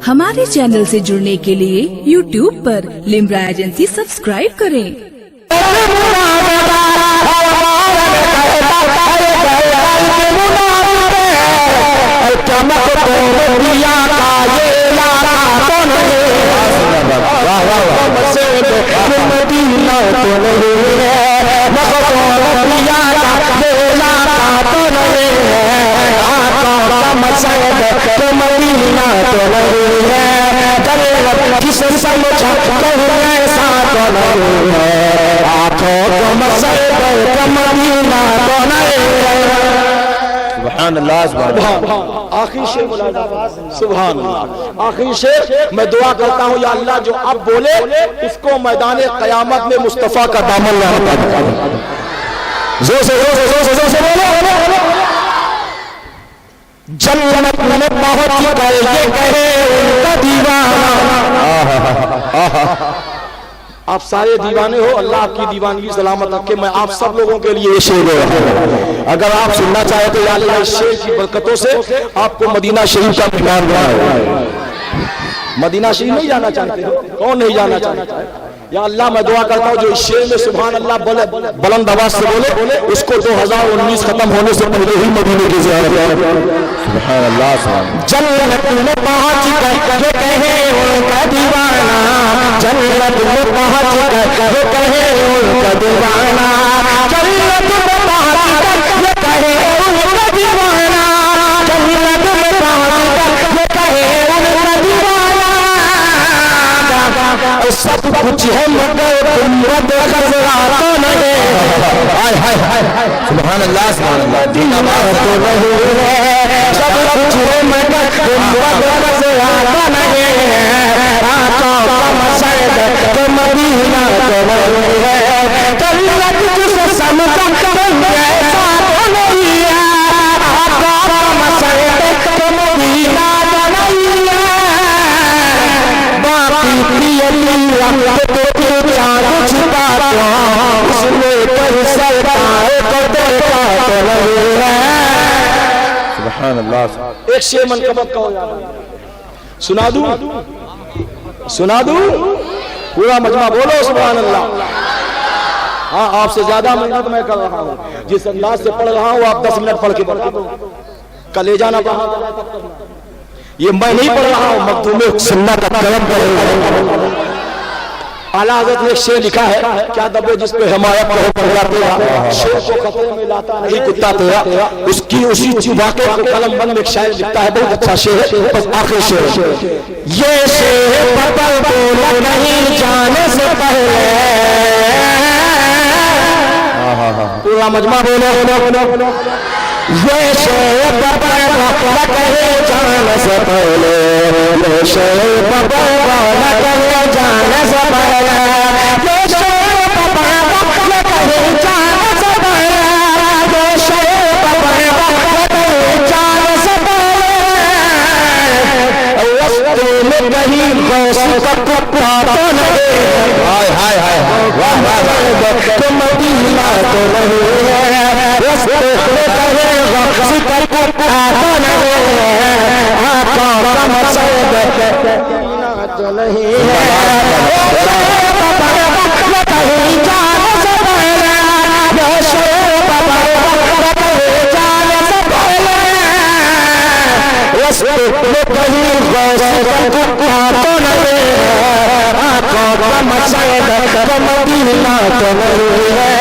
ہمارے چینل سے جڑنے کے لیے YouTube پر لمرا ایجنسی سبسکرائب کریں۔ سبحان اللہ آخری شعر سبحان اللہ آخری شعر میں دعا کرتا ہوں یا اللہ جو اب بولے اس کو میدان قیامت میں مصطفیٰ کا دامن زور سے بولو جنت میں پہنچ کر یہ کہے ان کا دیوانہ آپ سارے دیوانے ہو اللہ آپ کی دیوانگی سلامت رکھے میں آپ سب لوگوں کے لیے یہ شعر ہے اگر آپ سننا چاہے تو یا اللہ اس شعر کی برکتوں سے آپ کو مدینہ شریف کا مہمان بنائے مدینہ شریف نہیں جانا چاہتے ہو کون نہیں جانا چاہتا ہے یا اللہ میں دعا کرتا ہوں جو اس شعر میں سبحان اللہ بلند آواز سے بولے اس کو 2019 ختم ہونے سے پہلے ہی مدینے کی زیارت سبحان اللہ جنت میں پہنچ کر یہ کہے ان کا دیوانہ جنت میں پہنچ کر یہ کہے ان کا دیوانہ جنت میں پہنچ کر یہ کہے ان کا دیوانہ جنت میں پہنچ کر یہ کہے ان کا دیوانہ سب کچھ ہے مگر امت خزرا تو نہیں سبحان اللہ دین تو نہیں ہے سب کچھ ہے مگر امت خزرا تو نہیں ہے آقا کا مسجد کہ مدینہ تو نہیں ہے جنت جسے سمجھا تم جیسا تو نہیں ہے آقا کا مسجد کہ مدینہ تو نہیں ہے باقی سبحان اللہ ایک شعر منقبت کا ہو جاتا سنا دوں پورا مجمع بولو سبحان اللہ ہاں آپ سے زیادہ محنت میں کر رہا ہوں جس انداز سے پڑھ رہا ہوں آپ 10 منٹ پڑھ کے بتا دو کل جانا پڑھا یہ میں نہیں پڑھ رہا ہوں مکتوب سنت کا کرم کرے اعلیٰ حضرت نے ایک شعر لکھا ہے کیا دبے جس پہ حمایت کرو پڑھا تیرا شعر کو خطرے میں لاتا نہیں کتا تیرا اس کی اسی واقعے کو قلم بند میں ایک شاعر لکھتا ہے بہت اچھا شعر ہے بس آخری شعر یہ شعر پتہ بولا نہیں جانے سے پہلے پورا مجمع بولو یہ شعر پتہ بولا کہے جانے سے پہلے یہ شعر پتہ بولا کہے جانے سے پہلے یہ شعر پتہ بولا کہے جانے سے پہلے یہ شعر پتہ بولا کہے جانے سے پہلے رستے میں کہیں غوث کا کتا تو نہیں ہائے واہ تو مدینہ تو نہیں ہے رستے میں کہیں غوث کا کتا تو نہیں ہے آقا کا مسجد مدینہ تو نہیں ہے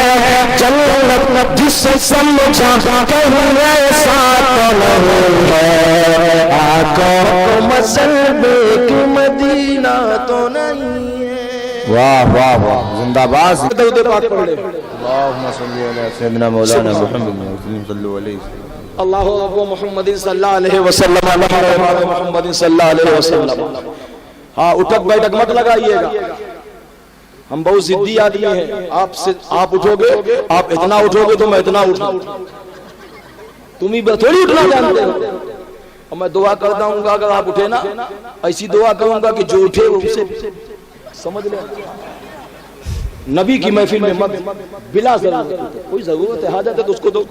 جنت جس سے سمجھا کہیں ایسا تو نہیں ہے آقا مسلمے کی مدینہ تو نہیں ہے واہ واہ واہ زندہ باز درود پاک پڑھ لے اللہم صلی علی سیدنا مولانا محمد صلی اللہ علیہ وسلم اللہ اکبر محمد صلی اللہ علیہ وسلم اللہ محمد صلی اللہ علیہ وسلم ہاں اٹھک بیٹھک مت لگائیے گا ہم بہت ضدی آدمی ہیں آپ اٹھو گے آپ اتنا اٹھو گے تو میں اتنا اٹھوں تم ہی تھوڑی اٹھنا جانتے ہو اور میں دعا کرتا ہوں گا اگر آپ اٹھے نا ایسی دعا کروں گا کہ جو اٹھے وہ اسے سمجھ لیں نبی کی محفل میں مت بلا ضرورت کوئی ضرورت ہے حاجت ہے تو اس کو دو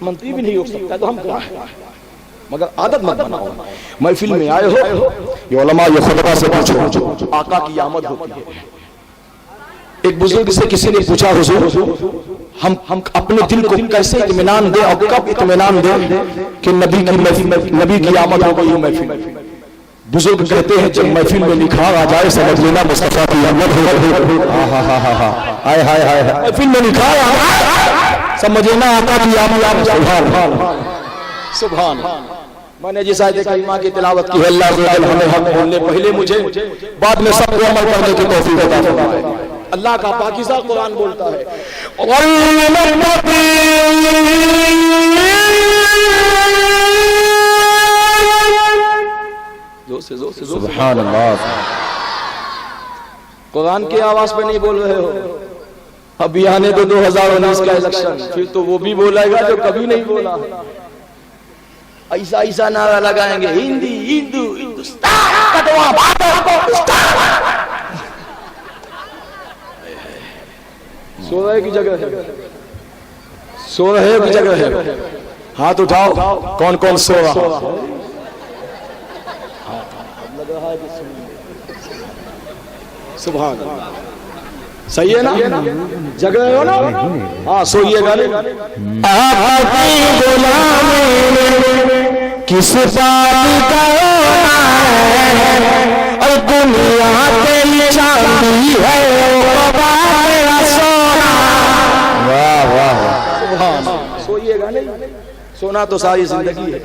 منتری بھی نہیں ہو سکتا تو ہم کہاں مگر عادت مت بناؤ. محفل میں آئے ہو, یہ علماء یہ خطبہ سے پوچھو آقا کی آمد ہوتی ہے. ایک بزرگ سے کسی نے پوچھا حضور ہم اپنے دل کو کیسے اطمینان دیں اور کب اطمینان دیں کہ نبی کی آمد ہو گئی محفل. بزرگ کہتے ہیں جب محفل میں نکھار آ جائے سمجھ لینا مصطفیٰ کی آمد ہو گئی. ہائے ہائے ہائے, محفل میں نکھار آ جائے سمجھ لینا آقا کی آمد. سبحان سبحان. میں نے جس آیت کریمہ کی تلاوت کی ہے اللہ عز و جل ہمیں حق بولنے پہلے مجھے بعد میں سب کو عمل کرنے کی توفیق عطا فرمائے. اللہ کا پاکیزہ قرآن بولتا ہے سبحان اللہ. قرآن کی آواز پہ نہیں بول رہے ہو. ابھی آنے دو 2019 کا الیکشن, پھر تو وہ بھی بولائے گا جو کبھی نہیں بولا. ایسا ایسا نعرہ لگائیں گے ہندی ہندو ہندوستان کٹوا پاکستان. سو رہے کی جگہ ہے, سو رہے کی جگہ ہے. ہاتھ اٹھاؤ کون کون سو رہا. سبحان اللہ. صحیح ہے نا, جگ رہے ہو نا, ہاں سوئیے گا. آپ کی غلامی کس بات کا اور دنیا کے چاندی ہے سونا. واہ واہ. سوئیے گا نہیں, سونا تو ساری زندگی ہے.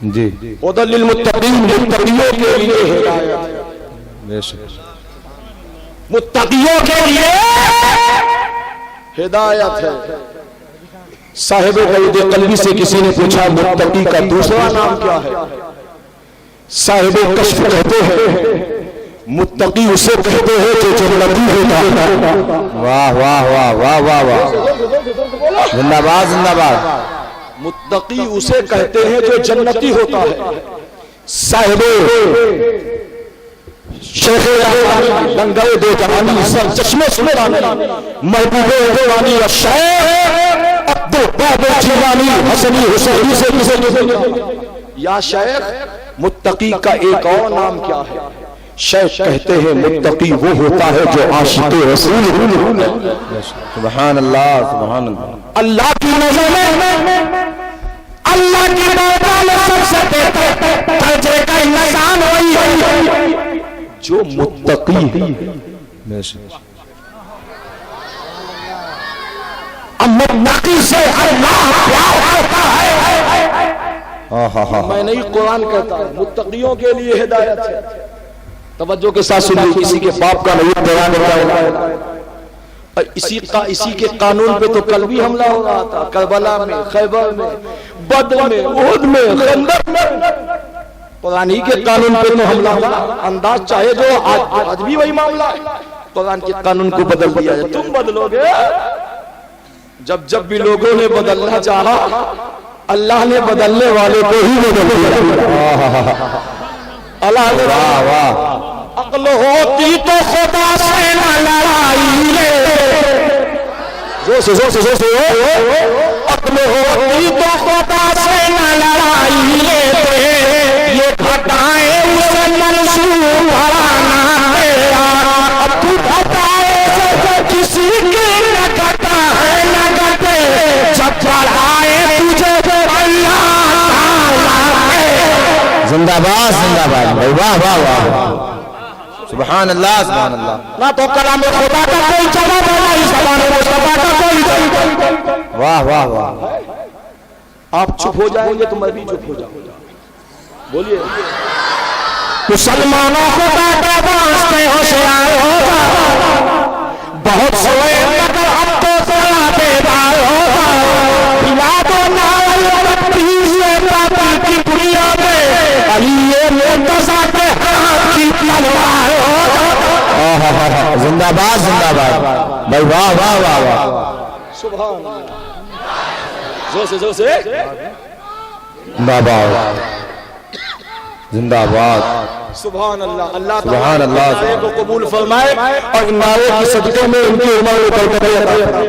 جی ہدی للمتقین, متقیوں کے لیے ہدایت, متقیوں کے لیے ہدایت ہے. صاحب قید قلبی سے کسی نے پوچھا متقی کا دوسرا نام کیا ہے. صاحب کشف کہتے ہیں متقی اسے کہتے ہیں جو جنتی ہوتا ہے. واہ واہ واہ واہ واہ واہ. زندہ باد زندہ باد. متقی اسے کہتے ہیں جو جنتی ہوتا ہے. صاحب شیخ لنگر دو جہانی سر چشمے سلطانی محبوب روانی شیخ عبدالباب جیلانی حسنی حسینی سے کسے. یا شیخ متقی کا ایک اور نام کیا ہے. شیخ کہتے ہیں متقی وہ ہوتا ہے جو عاشق رسول ہے. سبحان اللہ سبحان اللہ. اللہ کی نظر میں اللہ کی بارگاہ میں سب سے بہتر درجے کا انسان وہی ہے جو متقی ہے. متقی سے اللہ پیار کرتا ہے. میں نہیں قرآن کہتا ہے, متقیوں کے لیے ہدایت ہے. توجہ کے ساتھ سنیے, کسی کے باپ کا نہیں بیان ہوتا ہے. اسی کے قانون پہ تو کل بھی حملہ ہو رہا تھا, کربلا میں, خیبر میں, بدر میں, احد میں, خندق میں. قرآن ہی کے قانون پہ تو حملہ ہوا. انداز چاہے جو آج بھی وہی معاملہ ہے. قرآن کے قانون کو بدل دیا جائے. تم بدلو گے جب بھی لوگوں نے بدلنا چاہا اللہ نے بدلنے والے کو ہی بدل دیا. اللہ نے عقل ہوتی تو خدا سے نہ لڑائی لے. زور سے عقل ہوتی تو خدا سے نہ لڑائی لے. یہ گھٹائیں اسے منصور بھرانا تیرا. اب تو بتائے کسی کی نہ گھٹا ہے نہ گھٹے. جب بڑھائے تجھے اللہ زندہ باد زندہ باد. واہ واہ واہ. سبحان اللہ سبحان اللہ. نہ تو کلام خدا کا کوئی جواب ہے, نہ زبان مصطفیٰ کا کوئی. واہ واہ واہ. آپ چپ ہو جائیں گے تو میں بھی چپ ہو جاؤں گا. بولیے مسلمانوں کو واسطے ہوشیار ہوگا. بہت سوئے مگر ہم تو ذرا بیدار ہوگا. بلاد و نال تیزے باطل کی دنیا میں علی مرتضیٰ کے ہاتھ کی تلوار ہوگا. زندہ باد زندہ باد. بھائی واہ واہ واہ واہ. سبحان اللہ. زور سے زندہ باد زندہ باد. سبحان اللہ. اللہ سبحان اللہ. نعرے کو قبول فرمائے اور نعرے کی صدقے میں ان کی عمر کو برکت عطا فرمائے.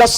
10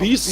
20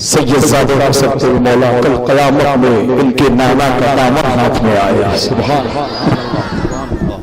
سید زادہ کا سب مولا کل قیامت میں ان کے نانا کا دامن ہاتھ میں آیا. سبحان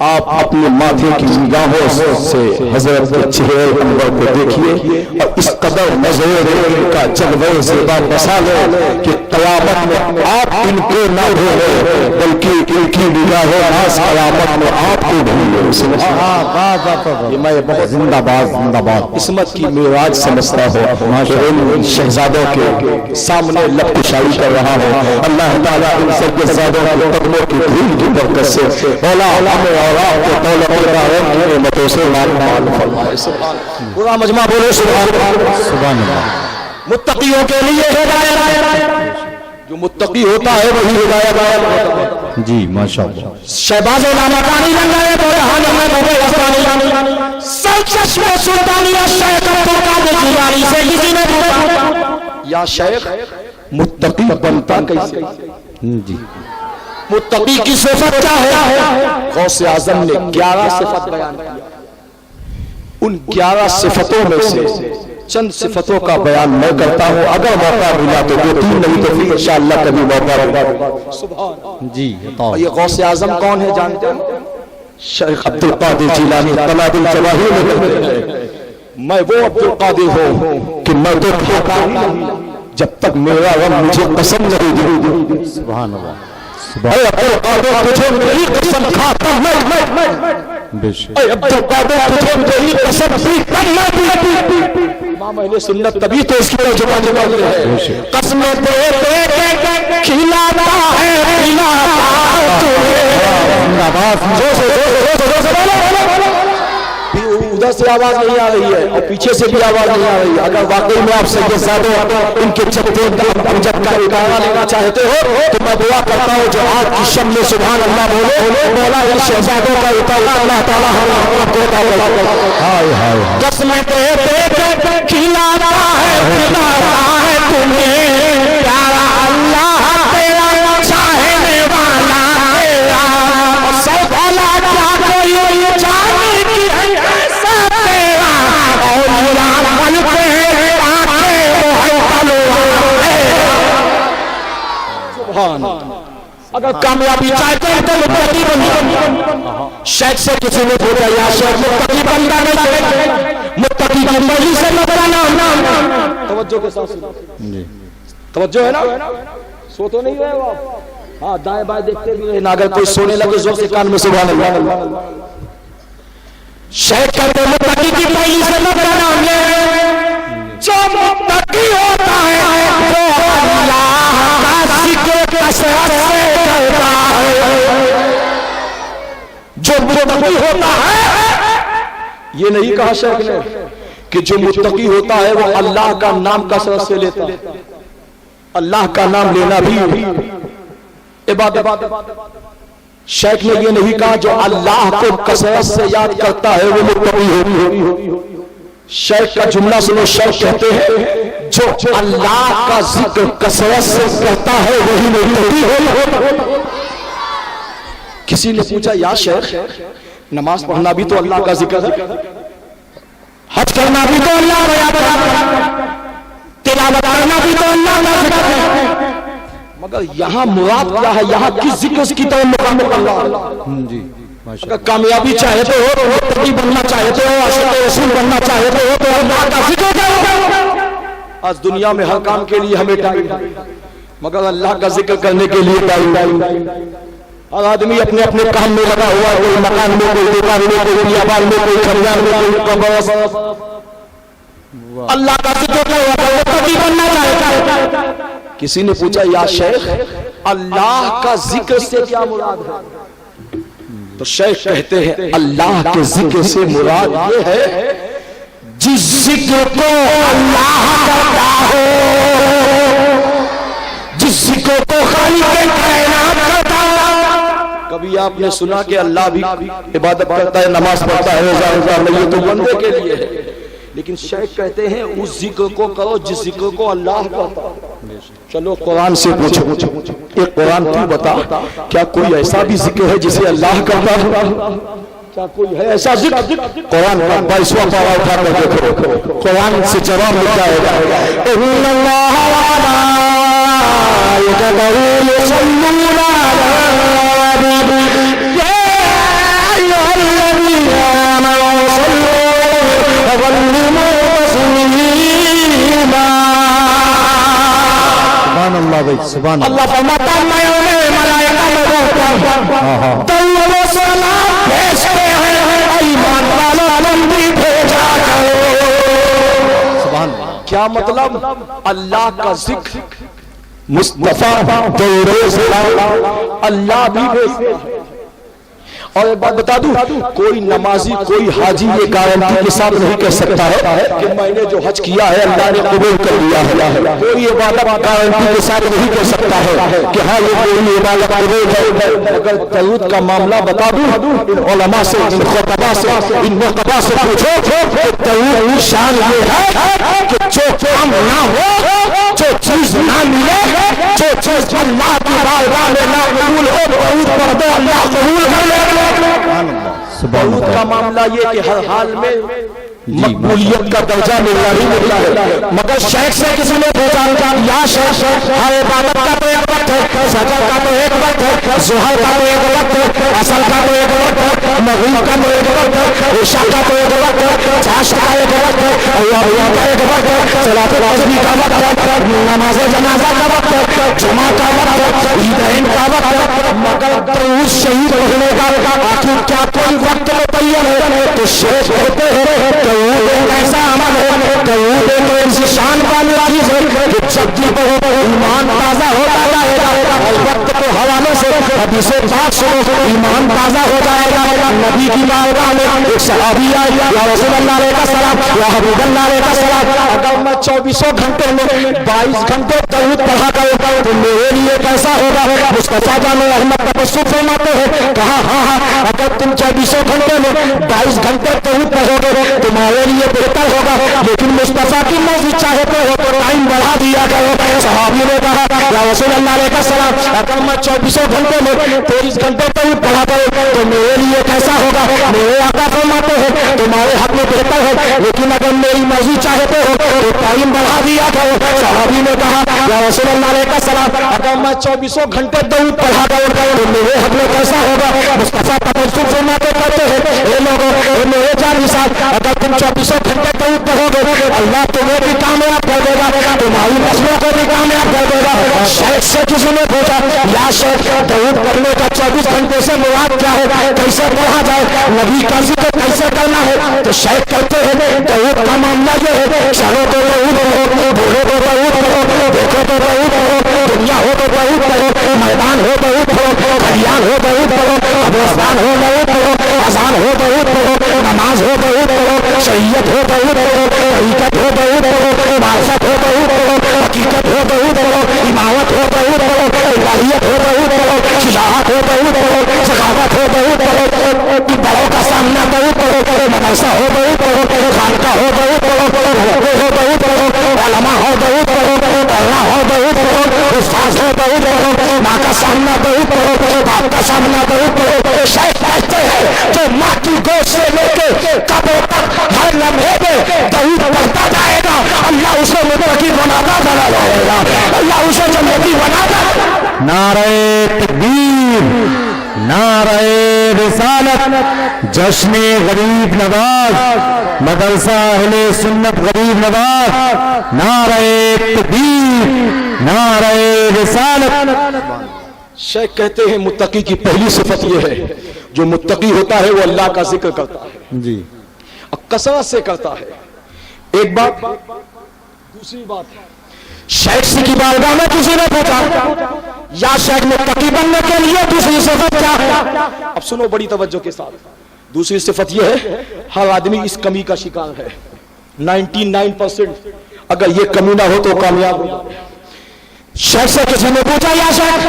آپ اپنے ماتھے کی نگاہوں سے حضرت کے چہرے انور کو دیکھیے اور اس قدر نظر کا جلوہ زیبا بسا لے کہ قیامت میں آپ ان کو نہ بھولے بلکہ ان کی نگاہوں ناز قیامت میں آپ کو بھولے. سبحان یہ میں بہت زندہ باد عصمت کی معراج سمجھتا ہوں کہ ان شہزادوں کے سامنے لب کشائی کر رہا ہوں. اللہ تعالیٰ ان سب کے زادوں کے قدموں کی دھول کی برکت سے مولا ہمیں اور آپ کو دولت ابراہیم کی نعمتوں سے مال فرمائے. پورا مجمع بولو سبحان اللہ. متقیوں کے لیے ہدایت، جو متقی ہوتا ہے وہی ہدایت ہے. جی ماشاءاللہ. شہباز نامکانی لنگائے بورہان میں بھوے وفانی سرچشم سلطانیہ شیخ عبدالقادر جیلانی سے کسی نے پوچھا یا شیخ متقی بنتا کیسے؟ جی متقی کی صفت کیا ہے؟ غوث اعظم نے 11 صفت بیان کیا. ان 11 صفتوں میں سے چند صفتوں کا بیان میں کرتا ہوں. اگر موقع ملا تو 2-3 نہیں تو پھر انشاءاللہ کبھی موقع ہوگا. سبحان جی. یہ غوث اعظم کون ہے جانتے ہیں؟ شیخ عبدالقادر جیلانی قناد الجواہر میں کہتے ہیں میں وہ عبدالقادر ہوں کہ میں تو کھاتا نہیں جب تک میرا رب مجھے قسم نہیں دے. سبحان اللہ. اے عبدالقادر تجھے میری قسم کھاتا میں اے عبدالقادر تجھے میری قسم پیتا امام اہل سنت تبھی تو اس کی ترجمہ جمال ہے. قسم دے دے کھلاتا ہے کھلاتا ادھر سے آواز نہیں آ رہی ہے اور پیچھے سے بھی آواز نہیں آ رہی ہے. اگر واقعی میں آپ سید زادوں ان کے چپتے امجد کا اکارہ لینا چاہتے ہو تو میں دعا کرتا ہوں جو آج کی شب میں سبحان اللہ بولو مولا ان شہزادوں کا اطاعت اللہ تعالیٰ ہم کو عطا فرمائے. قسم دے دے کھلاتا ہے تمہیں پیارا اللہ تیرا چاہنے والا تیرا سب والا کیا کوئی جانے کی ایسا تیرا اولیاء ملتے ہیں آنکھیں سبحان. اگر کامیابی چاہتے ہیں تو متقی بننا. شیخ سے کسی نے پوچھا یا شیخ متقی بننا نہیں متقی کی مرضی سے بننا. توجہ کے ساتھ توجہ ہے نا سو تو نہیں رہے آپ ہاں دائیں بائیں دیکھتے بھی رہے نا. اگر کوئی سونے لگے زور سے کان میں سبحان اللہ. شیخ کہتے ہیں متقی کی مرضی سے بننا. جو متقی ہوتا ہے وہ اللہ کا ذکر کثرت سے کرتا ہے. جو متقی ہوتا ہے یہ نہیں کہا شیخ نے کہ جو متقی ہوتا ہے وہ اللہ کا نام کثرت سے لیتا ہے. اللہ کا نام لینا بھی عبادت. شیخ نے یہ نہیں کہا جو اللہ کو کثرت سے یاد کرتا ہے وہ متقی ہو. شیخ کا جملہ سنو. شیخ کہتے ہیں جو اللہ کا ذکر کثرت سے کرتا ہے وہی متقی ہو. کسی نے پوچھا یا شیخ نماز پڑھنا بھی تو اللہ کا ذکر ہے حج کرنا بھی تو اللہ کا یاد ہے تلاوت کرنا بھی تو اللہ کا ذکر ہے مگر یہاں مراد کیا ہے؟ یہاں کس ذکر کی تعلق اللہ. جی اگر کامیابی چاہتے ہو متقی بننا چاہتے ہو عاشق رسول بننا چاہتے ہو تو اللہ کا ذکر کرو. آج دنیا میں ہر کام کے لیے ہمیں ٹائم مگر اللہ کا ذکر کرنے کے لیے ٹائم. اور آدمی اپنے اپنے کام میں لگا ہوا ہے. کوئی مکان میں کوئی دکان میں کوئی بیابان میں کوئی خریدار میں کوئی اللہ کا ذکر متقی بننا چاہتا ہے. کسی نے پوچھا یا شیخ اللہ کا ذکر سے کیا مراد ہے؟ تو شیخ کہتے ہیں اللہ کے ذکر سے مراد یہ ہے جس ذکر کو اللہ کرتا ہو جس ذکر کو خالق کائنات کرتا ہو. کبھی آپ نے سنا کہ اللہ بھی عبادت کرتا ہے نماز پڑھتا ہے روزہ رکھتا ہے یہ تو بندے کے لیے ہے. لیکن شیخ کہتے ہیں اس ذکر کو کرو جس ذکر کو اللہ کرتا ہے. چلو قرآن سے پوچھو ایک قرآن تو بتا کیا کوئی ایسا بھی ذکر ہے جسے اللہ کرتا ہے؟ کیا کوئی ہے ایسا ذکر؟ قرآن کا 22واں پارہ اٹھا کر دیکھو، قرآن سے جواب مل جائے گا۔ ان اللہ وملائکتہ یصلون علی النبی یا ایھا الذین آمنوا صلوا علیہ وسلموا تسلیما۔ سبحان اللہ بھائی، سبحان اللہ۔ اللہ فرماتا ہے میں انہیں ملائکہ میں روکتا ہوں، درود و سلام بھیجتے ہیں، ایمان والوں بھی بھیجا کرو۔ سبحان اللہ۔ کیا مطلب؟ اللہ کا ذکر، مصطفیٰ، درود و سلام اللہ بھی بھیجتے ہیں۔ اور ایک بات بتا دوں، کوئی نمازی، کوئی حاجی یہ گارنٹی کے ساتھ نہیں کہہ سکتا ہے کہ میں نے جو حج کیا ہے اللہ نے قبول کر لیا ہے۔ کوئی عبادت گارنٹی کے ساتھ نہیں کہہ سکتا ہے کہ ہاں یہ کوئی عبادت قبول ہے۔ اگر درود کا معاملہ بتا دوں، ان علماء سے، ان خطباء سے، ان نقباء سے پوچھو کہ درود شان یہ ہے کہ جو کام نہ ہو، جو چیز نہ ملے، جو چیز اللہ کی بارگاہ میں نہ قبول ہو، درود پڑھ دو اللہ قبول کر لے۔ درود کا معاملہ یہ کہ ہر حال میں مقبولیت کا درجہ ملنا ہی ملتا ہے۔ مگر شیخ سے کسی نے پوچھا یا شیخ، ہر عبادت کا تو ایک وقت ہے، سجد کا تو ایک وقت ہے، ظہر کا تو ایک وقت ہے، عصر کا تو ایک وقت ہے، مغرب کا تو ایک وقت ہے، عشاء کا تو ایک وقت ہے، عصر کا ایک وقت ہے، اللہ کا ایک وقت ہے، صلاۃ العصر کا وقت ہے، نماز جنازہ کا وقت ہے، جمعہ کا وقت ہے، عیدین کا وقت ہے۔ مگر درود شہید ہونے کا آخر کیا کوئی وقت متعین ہے؟ تو شیخ کہتے ہیں درود ایک ایسا عمل ہے، درود ایک ایسی شان والی چیز ہے کہ جب بھی پڑھو ایمان تازہ ہوتا جائے گا۔ وقت کے حوالے سے حدیث پاک سنو، ایمان تازہ ہو جائے گا۔ نبی کی بارگاہ میں ایک صحابی آیا، یا رسول اللہ علیہ السلام، یا حبیب اللہ علیہ السلام، اگر میں 24 گھنٹے میں 22 گھنٹے درود پڑھا کروں تو میرے لیے کیسا ہوگا؟ مصطفیٰ جان احمد تبسم فرماتے ہیں، کہا ہاں ہاں، اگر تم 24 گھنٹے میں 22 گھنٹے درود پڑھو گے تمہارے لیے بہتر ہوگا، لیکن مصطفیٰ کی مرضی چاہتے ہو تو ٹائم بڑھا دیا کرو۔ صحابی نے کہا یا رسول اللہ علیہ السلام، اگر میں 24 گھنٹے میں 23 گھنٹے درود پڑھا کروں تو میرے لیے کیسا ہوگا؟ میرے آقا فرماتے ہیں تمہارے حق میں بہتر ہے، لیکن اگر میری مرضی چاہتے ہو تو ٹائم بڑھا دیا کرو۔ صحابی نے کہا یا رسول اللہ علیہ السلام، اگر میں 24 گھنٹے درود پڑھا کروں تو میرے حق میں کیسا ہوگا؟ مصطفیٰ تبسم فرماتے کہتے ہیں اے لوگوں، اے میرے جانی صاحب، اگر تم 24 گھنٹے درود پڑھو گے اللہ تمہیں بھی کامیاب کر دے گا، تمہاری نسلوں کو بھی کامیاب کر دے گا۔ شیخ سے کسی نے پوچھا یا شیخ درود پڑھنے کا 24 گھنٹے سے مراد کیا ہے؟ کیسے پڑھا جائے؟ نبی کا ذکر کیسے کرنا ہے؟ تو شیخ کہتے ہیں درود کا معاملہ یہ ہے، چلو تو درود پڑھو، بولو تو درود پڑھو، دیکھو تو درود پڑھو، دنیا ہو تو درود پڑھو، میدان ہو درود پڑھو، کھلیان ہو درود پڑھو، قبرستان ہو درود پڑھو، اذان ہو درود پڑھو، نماز ہو درود پڑھو، شریعت ہو درود پڑھو، طریقت ہو درود پڑھو، معرفت ہو درود پڑھو، حقیقت ہو درود پڑھو، امامت ہو درود پڑھو، الہیت ہو درود پڑھو، شجاعت ہو درود پڑھو، سخاوت ہو درود پڑھو، بڑوں کا سامنا درود پڑھو، مدرسہ ہو درود پڑھو، خانقاہ ہو درود پڑھو، ہو درود پڑھو، علماء ہو درود پڑھو، اللہ ہو درود پڑھو، استاد ہو درود پڑھو، ماں کا سامنا درود پڑھو، باپ کا سامنا درود پڑھو۔ شیخ کہتے ہیں جو ماں کی گود سے لے کے قبر تک ہر لمحے میں درود پڑھتا جائے گا اللہ اسے متقی بناتا چلا جائے گا، اللہ اسے جنتی بناتا۔ نعرہ تکبیر، نعرہ رسالت، جشن غریب نواز، مدرسہ اہل سنت غریب نواز، نعرہ تکبیر، نعرہ رسالت۔ شیخ کہتے ہیں متقی کی پہلی صفت یہ ہے جو متقی ہوتا ہے وہ اللہ کا ذکر کرتا ہے جی، اور کثرت سے کرتا ہے۔ ایک بات، دوسری بات، شیخ سے کی بارگاہ میں کسی نے پوچھا یا شیخ متقی بننے کے لیے دوسری صفت کیا ہے؟ اب سنو بڑی توجہ کے ساتھ، دوسری صفت یہ ہے ہر آدمی اس کمی کا شکار ہے، 99% اگر یہ کمی نہ ہو تو کامیاب ہو جائے۔ شیخ سے کسی نے پوچھا یا شیخ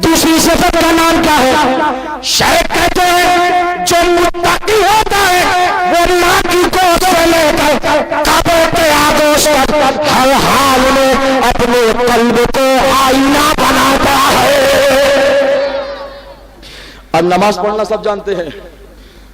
دوسری صفت کا نام کیا ہے؟ شیخ کہتے ہیں جو متقی ہوتا ہے وہ ماں کی گود سے لے کر قبر کے آغوش تک ہر حال میں اپنے قلب کو آئینہ بناتا ہے۔ اب نماز پڑھنا سب جانتے ہیں،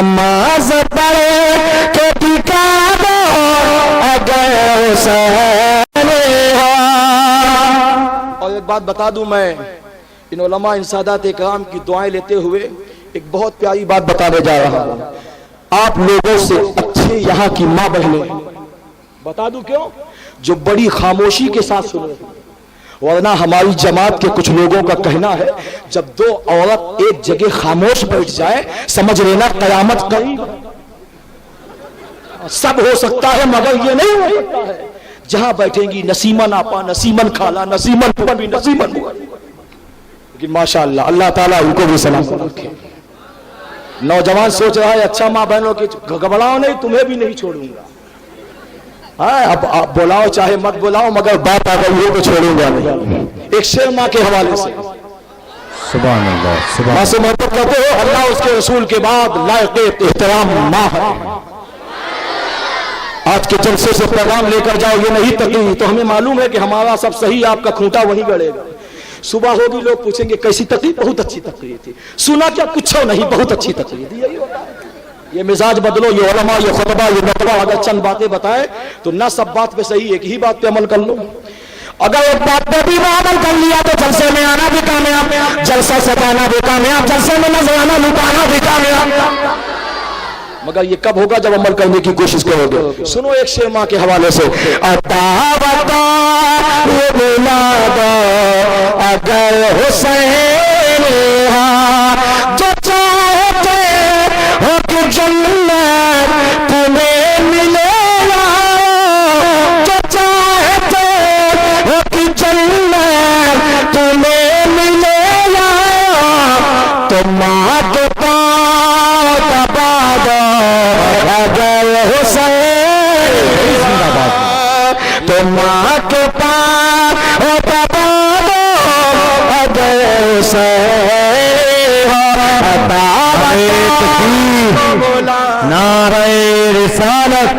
نماز پڑھ کے دکھا دو اگر حسین ہو. اور ایک بات بتا دوں میں ان علماء ان سادات کرام کی دعائیں لیتے ہوئے ایک بہت پیاری بات بتانے جا رہا ہوں. آپ لوگوں سے اچھے یہاں کی ماں بہنیں بتا دوں کیوں جو بڑی خاموشی کے ساتھ سن رہے ہیں. ورنہ ہماری جماعت کے کچھ لوگوں کا کہنا ہے جب دو عورت ایک جگہ خاموش بیٹھ جائے سمجھ لینا قیامت قریب. سب ہو سکتا ہے مگر یہ نہیں ہو سکتا ہے. جہاں بیٹھیں گی نسیمن آپا، نسیمن خالہ، نسیمن پھوپھی، نسیمن بوا. لیکن ماشاءاللہ اللہ تعالیٰ ان کو بھی سلامت رکھے. نوجوان سوچ رہا ہے اچھا ماں بہنوں کی گھبراؤ نہیں، تمہیں بھی نہیں چھوڑوں گا. اب آپ بلاؤ چاہے مت بلاؤ مگر بات آ گئی ہے تو چھوڑوں گا نہیں. ایک شعر ماں کے حوالے سے سبحان اللہ ماں سے محبت کرتے ہو. اللہ اس کے رسول کے بعد لائق احترام ماں ہے. آج کے جلسے سے پیغام لے کر جاؤ یہ نہیں تقی تو ہمیں معلوم ہے کہ ہمارا سب صحیح، آپ کا کھوٹا وہی گڑے گا. صبح ہوگی لوگ پوچھیں گے کیسی تقریر؟ بہت اچھی تقریر تھی. سنا کیا؟ کچھ نہیں، بہت اچھی تقریر تھی. یہی ہوتا ہے. یہ مزاج بدلو، یہ علماء، یہ خطبہ، یہ نطبہ اگر چند باتیں بتائے تو نہ سب بات پہ صحیح، ایک ہی بات پہ عمل کر لو. اگر ایک بات پہ بھی عمل کر لیا تو جلسے میں آنا بھی کامیاب، جلسہ سجانا بھی کامیاب، جلسے میں نظرانہ لٹانا بھی کامیاب. مگر یہ کب ہوگا؟ جب عمل کرنے کی کوشش کرو گے. سنو ایک شعر ماں کے حوالے سے. اگر حسین جو چاہتے ہو کہ جنت تمہیں ملے گا، جو چاہتے ہو کہ جنت تمہیں ملے گا، تو ماں کے پاؤں دبا دو اگر حسین، تو ماں کے پاؤں دبا دو اگر حسین. نعرہ رسالت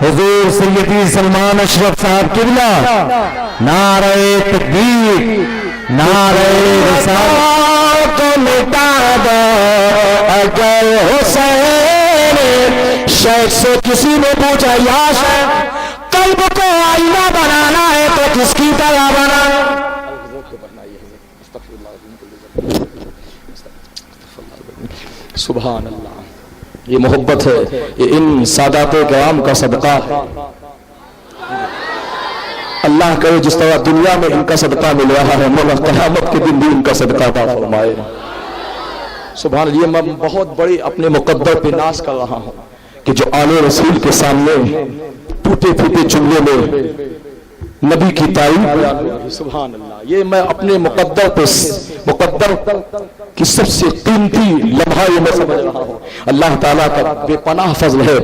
حضور سیدی سلمان اشرف صاحب قبلہ. نعرہ تکبیر، نعرہ رسالت کو مٹا دو اگر حسین. شیخ سے کسی نے پوچھا یا شیخ قلب کو آئینہ بنانا ہے تو کس کی طرح بنانا؟ سبحان اللہ. یہ محبت ہے، یہ ان سادات کرام کا صدقہ ہے. اللہ کرے جس طرح دنیا میں ان کا صدقہ مل رہا ہے مگر قیامت کے دن بھی ان کا صدقہ عطا فرمائے. سبحان اللہ. یہ میں بہت بڑی اپنے مقدر پہ ناز کر رہا ہوں کہ جو آل رسول کے سامنے ٹوٹے پھوٹے جملے میں نبی کی تعریف. سبحان اللہ. یہ میں اپنے مقدر کی سب سے قیمتی لمحہ یہ میں سمجھ رہا ہوں. اللہ تعالیٰ کا بے پناہ فضل ہے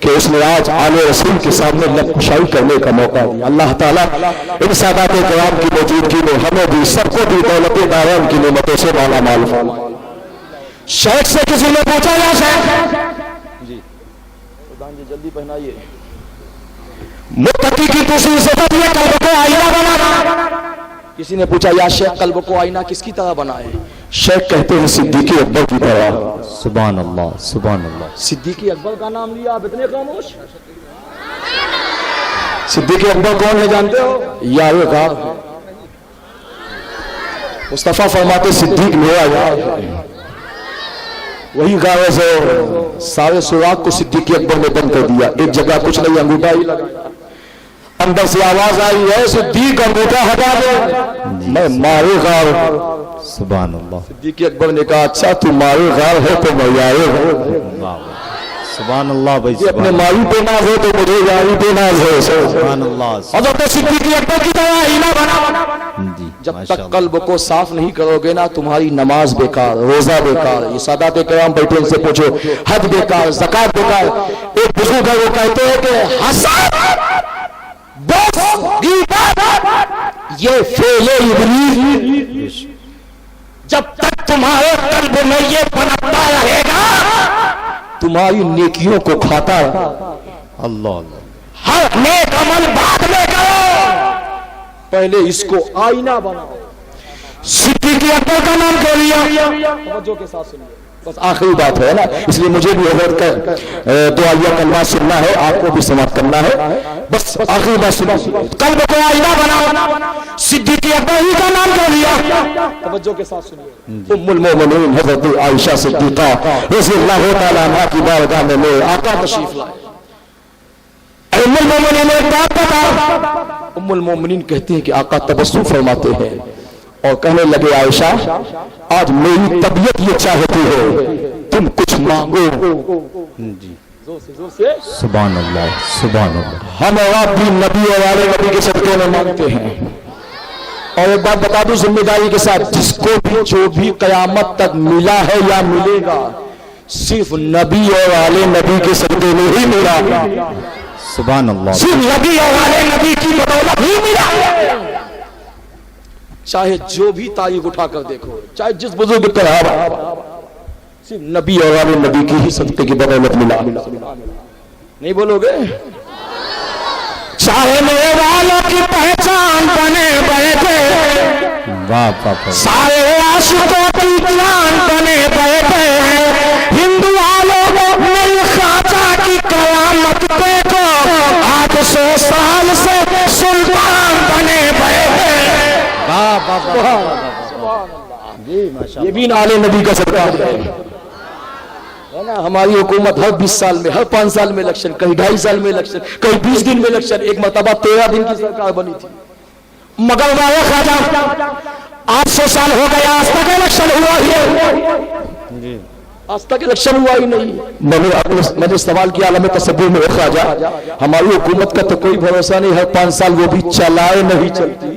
کہ اس نے آج آل رسول کے سامنے لب کشائی کرنے کا موقع دیا. اللہ تعالیٰ ان سادات کرام کی موجودگی میں ہمیں بھی سب کو بھی دولت داران کی نعمتوں سے مالا مال فرمائے. شیخ سے کسی نے پوچھا یا شیخ جی جلدی پہنائیے. متقی کی دوسری صفت یہ قلب کو آئینہ بنانا. کسی نے پوچھا یا شیخ قلب کو آئینہ کس کی طرح بنائے؟ شیخ کہتے ہیں صدیق اکبر کی طرح. سبحان اللہ سبحان اللہ. صدیق اکبر کا نام لیا آپ اتنے خاموش. صدیق اکبر کون ہے جانتے ہو؟ یار غار. مصطفیٰ فرماتے صدیق میرا یار ہے. وہی غار سے سارے سوراخ کو صدیق اکبر نے بند کر دیا. ایک جگہ کچھ نہیں، انگوٹھا ہی لگا. اندر سے آواز آئی ہے صدیق انگوٹھا ہٹا دو میں مارے غار. سبحان اللہ. صدیق اکبر نے کہا اچھا تو مارے غار ہے تو میں یارے غار. سبحان اللہ بھائی. اپنے مالی پہ ناز ہے تو مجھے یاری پہ ناز ہے. سبحان اللہ. حضرت صدیق اکبر کی طرح آئینہ بنا. جب تک قلب کو صاف نہیں کرو گے نا تمہاری نماز بیکار، روزہ بیکار. یہ سادات کرام بیٹھے ان سے پوچھو حج بیکار، زکات بیکار. ایک بزرگ ہے وہ کہتے ہیں کہ حسد، بغض، غیبت یہ فعل ابلیس. جب تک تمہارے قلب میں یہ پنپتا رہے گا تمہاری نیکیوں کو کھاتا ہے. اللہ اللہ. ہر نیک عمل بعد میں کرو، پہلے اس کو آئینہ بناؤ. صدیق اکبر کا نام کہہ لیا. توجہ کے ساتھ سنیے. بس آخری بات ہے نا، اس لیے مجھے بھی حضرت کا دعائیہ کلمات سننا ہے، آپ کو بھی سماعت کرنا ہے، بس آخری بات سنو۔ قلب کو آئینہ بناؤ، صدیق اکبر ہی کا نام کیوں لیا؟ توجہ کے ساتھ سنیے۔ ام المومنین حضرت عائشہ صدیقہ رضی اللہ تعالیٰ عنہا کی بارگاہ میں میرے آقا تشریف لائے۔ ام المومنین ایک بات بتاؤ۔ ام المومنین کہتی ہیں کہ آقا تبسم فرماتے ہیں اور کہنے لگے عائشہ آج میری طبیعت یہ چاہتی ہے تم کچھ مانگو۔ جی سبحان اللہ سبحان اللہ۔ ہم اور آپ بھی نبی اور والے نبی کے صدقے میں مانگتے ہیں، اور ایک بات بتا دوں ذمہ داری کے ساتھ، جس کو بھی جو بھی قیامت تک ملا ہے یا ملے گا صرف نبی اور والے نبی کے صدقے میں ہی ملا، سبحان اللہ، صرف نبی اور والے نبی کی بدولت ہی ملا۔ چاہے جو بھی تاریخ اٹھا کر دیکھو، چاہے جس بزرگ کا صرف نبی اور والے نبی کی ہی صدقے کی بدولت ملا۔ نہیں بولو گے؟ چاہے میرے والوں کی پہچان بنے بیٹھے، سارے عاشقوں کی جان بنے بیٹھے، ہندو والوں میری خواجہ کی قیامت دیکھو، 800 سال سے سلطان بنے بیٹھے۔ یہ بھی نالے نبی کا صدقہ ہے نا۔ ہماری حکومت ہر 20 سال میں، ہر 5 سال میں الیکشن، کہیں 2.5 سال میں الیکشن، کہیں 20 دن میں الیکشن، ایک مرتبہ 13 دن کی سرکار بنی تھی۔ مگر والا خواجہ 800 سال ہو گیا، آج تک الیکشن ہوا ہی، آج تک الیکشن ہوا ہی نہیں۔ میں نے سوال کیا عالم تصور میں، خواجہ ہماری حکومت کا تو کوئی بھروسہ نہیں، ہر 5 سال وہ بھی چلائے نہیں چلتی،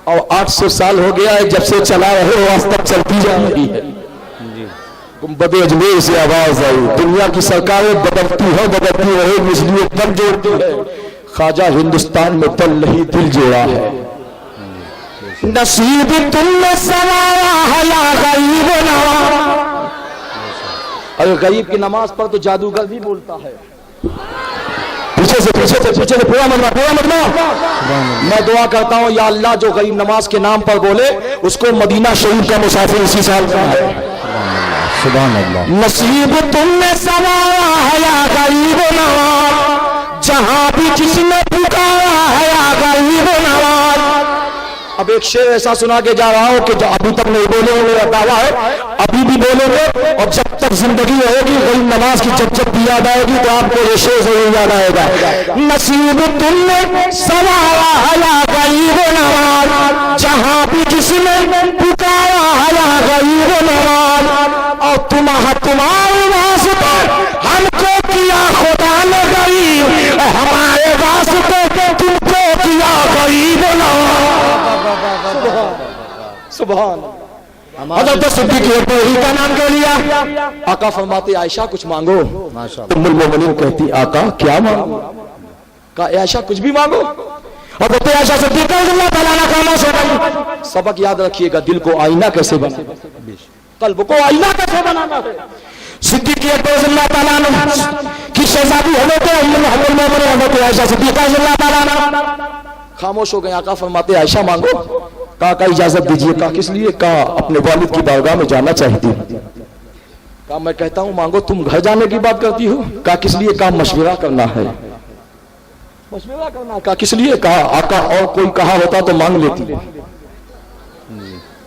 اور 800 سال ہو گیا ہے جب سے چلا رہے ہو، آج تک چلتی جا رہی ہے۔ گنبد اجمیر سے آواز آئی، دنیا کی سرکاریں بدلتی ہے بدلتی رہے، اس لیے دل جوڑتی ہے، خواجہ ہندوستان میں دل نہیں دل جوڑا ہے۔ نصیب تم نے سوایا ہے یا غریب نواز، اگر غریب کی نماز پر تو جادوگر بھی بولتا ہے۔ پیچھے سے پورا مجمع میں دعا کرتا ہوں یا اللہ جو غریب نماز کے نام پر بولے اس کو مدینہ شریف کا مسافر اسی سال کا ہے۔ سبحان اللہ۔ نصیب تم نے سوایا ہے یا غریب نواز، جہاں بھی جس نے پکارا ہے یا غریب نواز۔ اب ایک شعر ایسا سنا کے جا رہا ہوں کہ جو ابھی تک نہیں بولے ہوئے میرا دعویٰ ہے ابھی بھی بولیں گے، اور جب تک زندگی رہے گی غریب نماز کی جب بھی یاد آئے گی تو آپ کو یہ شعر ضرور یاد آئے گا۔ نصیب تم نے سوایا ہے یا غریب نواز، جہاں بھی جس نے پکارا ہے یا غریب نواز، اور تمہارے واسطے ہم کو کیا خدا نے غریب، ہمارے واسطے تم کو کیا غریب نواز۔ سبحان حضرت صدیق اکبر ہی کا نام کیوں لیا؟ آقا فرماتے عائشہ کچھ مانگو۔ ام المومنین کہتی آقا کیا مانگو؟ کہا عائشہ کچھ بھی مانگو۔ حضرت عائشہ صدیقہ رضی اللہ تعالیٰ عنہا خاموش ہو گئی۔ سبق یاد رکھیے گا، دل کو آئینہ کیسے بنانا، قلب کو آئینہ کیسے بنانا ہے۔ صدیق اکبر رضی اللہ تعالیٰ عنہ کی شہزادی حضرت ام المومنین حضرت عائشہ صدیقہ رضی اللہ تعالیٰ عنہ خاموش ہو گئے۔ آقا فرماتے عائشہ مانگو۔ کہا اجازت دیجئے۔ کہا کس لیے؟ کہا اپنے والد کی بارگاہ میں جانا چاہتی ہوں۔ کہا میں کہتا ہوں مانگو، تم گھر جانے کی بات کرتی ہو؟ کہا کس لیے؟ کہا مشورہ کرنا ہے۔ مشورہ کرنا؟ کہا کس لیے؟ کہا آقا اور کوئی کہا ہوتا تو مانگ لیتی،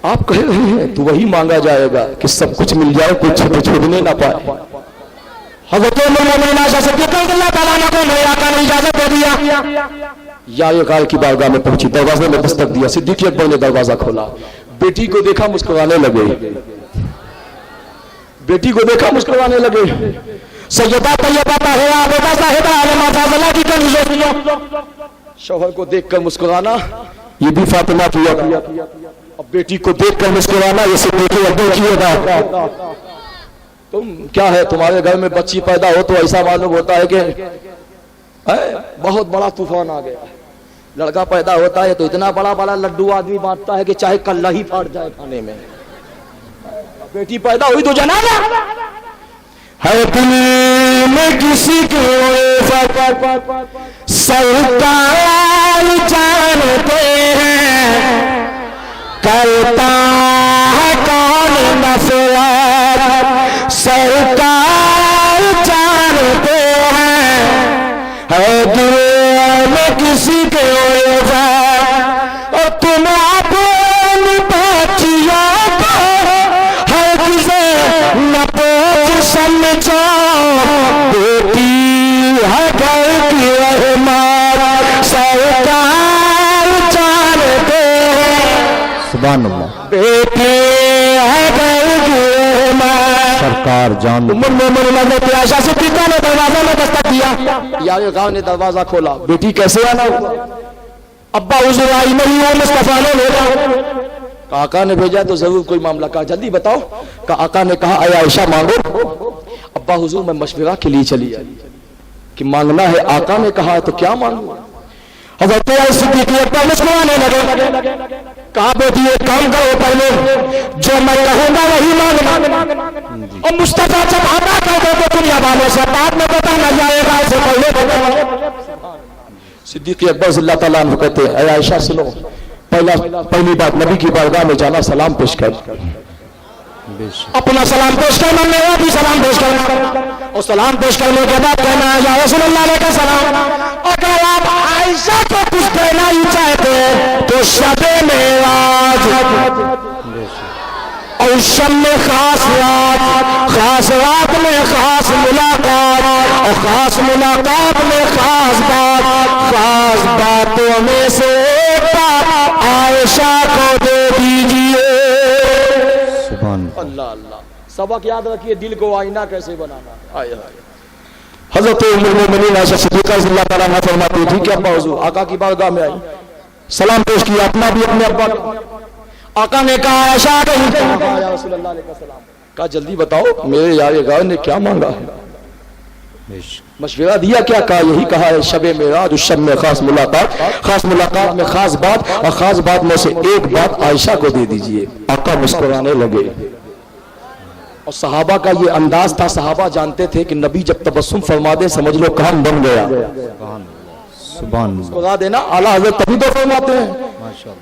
آپ کہہ رہے ہیں تو وہی مانگا جائے گا کہ سب کچھ مل جائے، کوئی چھوڑنے نہ پائے۔ حضرت ام المومنین عائشہ صدیقہ رضی اللہ تعالیٰ عنہ کو میرے آقا نے اجازت دے دیا، یا یہ غال کی بارگاہ میں پہنچی، دروازے میں دستک دیا، صدیق اکبر نے دروازہ کھولا، بیٹی کو دیکھا مسکرانے لگے، بیٹی کو دیکھا مسکرانے لگے۔ سیدہ طیبہ طاہرہ عابدہ زاہدہ عالمہ فاضلہ کی کنیزوں، شوہر کو دیکھ کر مسکرانا یہ بھی فاطمہ کیا، اب بیٹی کو دیکھ کر مسکرانا یہ صدیق اکبر کی ادا۔ تم کیا ہے، تمہارے گھر میں بچی پیدا ہو تو ایسا معلوم ہوتا ہے کہ بہت بڑا طوفان آ گیا، لڑکا پیدا ہوتا ہے تو اتنا بڑا بڑا لڈو آدمی بانٹتا ہے کہ چاہے کلہ ہی پھاٹ جائے کھانے میں۔ بیٹی پیدا ہوئی تو جنازہ ہے دل میں کسی کو سرکار جانتے ہیں، کرتا ہے کون نفرت دل میں کسی کے وفا اور تم اپنی بچیوں کو ہر کسی نہ پوچھ سمجھو بیٹی ہے گھر کی رحمت سرکار جانتے سبحان اللہ بیٹی ہے گھر کی رحمت سرکار جان عائشہ صدیقہ نے دروازہ میں دستک دیا یا گاؤں نے دروازہ کھولا بیٹی کیسے آنا ہوا ابا حضور آئی نہیں ہو مصطفیٰ نے بھیجا آقا نے بھیجا تو ضرور کوئی معاملہ کہا جلدی بتاؤ کہ آقا نے کہا اے عائشہ مانگو ابا حضور میں مشورہ کے لیے چلی آئی کہ مانگنا ہے آقا نے کہا تو کیا مانگوں حضرت صدیق اکبر مسکرانے لگے کہا بیٹی ایک کام کرو پہلے جو میں کہوں گا وہی مانگنا اور مصطفیٰ جب آقا کہتے تو دنیا والوں سے بعد میں بتانا جائے گا اسے پہلے صدیق اکبر صلی اللہ تعالیٰ عنہ کہتے اے عائشہ سنو پہلی بات نبی کی بارگاہ میں جانا سلام پیش کر اپنا سلام پیش کرنا میرا بھی سلام پیش کرنا اور سلام پیش کرنے کے بعد کہنا ہے یا رسول اللہ علیہ السلام اگر آپ عائشہ کو کچھ کہنا ہی چاہتے تو شب معراج اور شب میں خاص رات میں خاص ملاقات اور خاص ملاقات میں خاص باتوں میں سے ایک بات عائشہ کو دے دیجئے اللہ اللہ سبق یاد رکھیے دل کو آئینہ کیسے بنانا حضرت ام المومنین عائشہ صدیقہ رضی اللہ تعالیٰ عنہا فرماتی تھی کہ ابا حضور آقا کی بارگاہ میں آئی سلام پیش کیا اپنا بھی اپنے ابا کا آقا نے کہا عائشہ کہا یا رسول اللہ علیہ السلام کہا جلدی بتاؤ میرے یار گاہ نے کیا مانگا ہے مشورہ دیا کیا کہا یہی کہا ہے شب معراج اس شب میں خاص ملاقات میں خاص بات اور خاص بات میں سے ایک بات عائشہ کو دے دیجئے آقا مسکرانے لگے اور صحابہ کا یہ انداز تھا صحابہ جانتے تھے کہ نبی جب تبسم فرما دے سمجھ لو کام بن گیا مسکرا دینا اعلیٰ حضرت تبھی تو فرماتے ہیں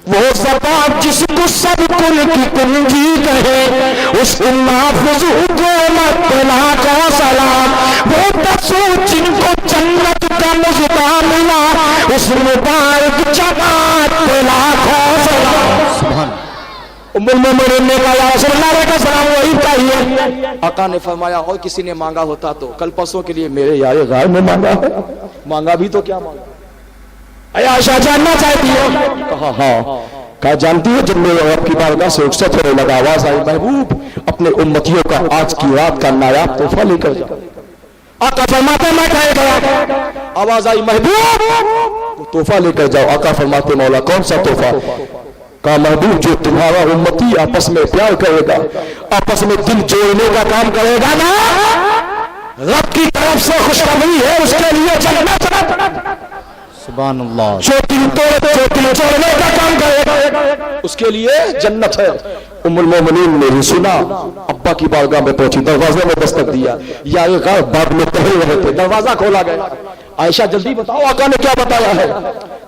وہ زبان جس کو سب کل کی کنجی کہے اس کو محفوظ حکومت بلا کا سلام وہ دسو جن کو جنت کا مجدہ ملا اس مبارک جماعت بلا کا سلام ام المومنین نے کہا یا رسول اللہ علیہ السلام وہی چاہیے آقا نے فرمایا اور کسی نے مانگا ہوتا تو کل پرسوں کے لیے میرے یار غائب میں مانگا بھی تو کیا مانگا اے عائشہ جاننا چاہتی ہو کہا ہاں کہا جانتی ہو جب میرے رب کی بارگاہ سے رخصت ہونے لگا آواز آئی محبوب اپنے امتیوں کا آج کی رات کا نایاب تحفہ لے کر جاؤ آقا فرماتے میں کہے گیا آواز آئی محبوب تحفہ لے کر جاؤ آقا فرماتے مولا کون سا تحفہ کہا محبوب جو تمہارا امتی آپس میں پیار کرے گا آپس میں دل جوڑنے کا کام کرے گا نا رب کی طرف سے خوشخبری ہے اس کے لیے جنت سبحان اللہ جو دل جوڑنے کا کام کرے گا اس کے لیے جنت ہے ام المومنین نے سنا ابا کی بارگاہ میں پہنچی دروازے میں دستک دیا یا یہ غائب باغ میں ٹہل رہے تھے دروازہ کھولا گیا عائشہ جلدی بتاؤ آقا نے کیا بتایا ہے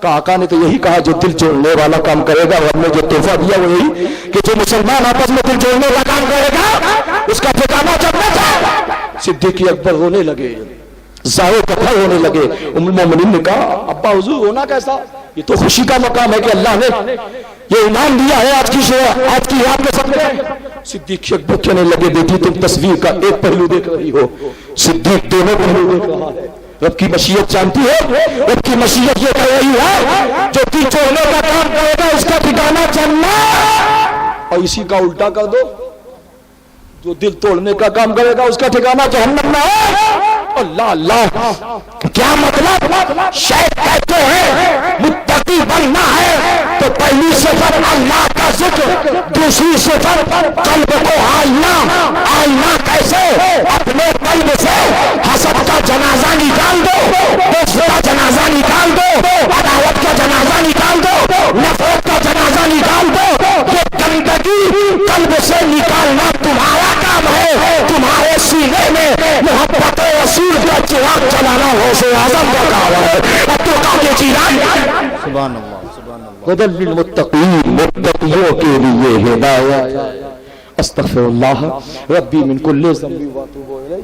کہا آقا نے تو یہی کہا جو دل جوڑنے والا کام کرے گا رب نے جو تحفہ دیا وہ یہی کہ جو مسلمان آپس میں دل جوڑنے کا کام کرے گا اس کا ٹھکانہ جنت ہے صدیق اکبر رونے لگے ظاہر کتھا ہونے لگے ام المومنین نے کہا ابا حضور ہونا کیسا یہ تو خوشی کا مقام ہے کہ اللہ نے یہ انعام دیا ہے آج کی رات میں سب نے صدیق اکبر کہنے لگے بیٹی تم تصویر کا ایک پہلو دیکھ رہی ہو صدیق دونوں پہلو دیکھ رہا ہے رب کی مشیت جانتی ہے رب کی مشیت یہ کہہ رہی ہے جو دل جوڑنے کا کام کرے گا اس کا ٹھکانہ جنت اور اسی کا الٹا کر دو جو دل توڑنے کا کام کرے گا اس کا ٹھکانہ جہنم میں ہے اللہ اللہ کیا مطلب شاید کہتے ہیں متقی بننا ہے تو پہلی صفت اللہ کا ذکر دوسری صفت قلب کو آئینہ کیسے اپنے قلب سے حسد کا جنازہ نکال دو دوست کا جنازہ نکال دو عداوت کا جنازہ نکال دو نفرت کا جنازہ نکال دو یہ گندگی قلب سے نکالنا تمہارا کام ہے تمہارے سینے میں محبت رسول کا چراغ چلانا غوث اعظم کا کام ہے اب تو کام یہ چیزیں سبحان اللہ ہدی للمتقین متقیوں کے لیے ہدایت استغفر اللہ ربی من کل ذنب واتوب الیہ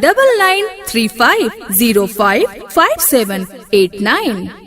9935055789।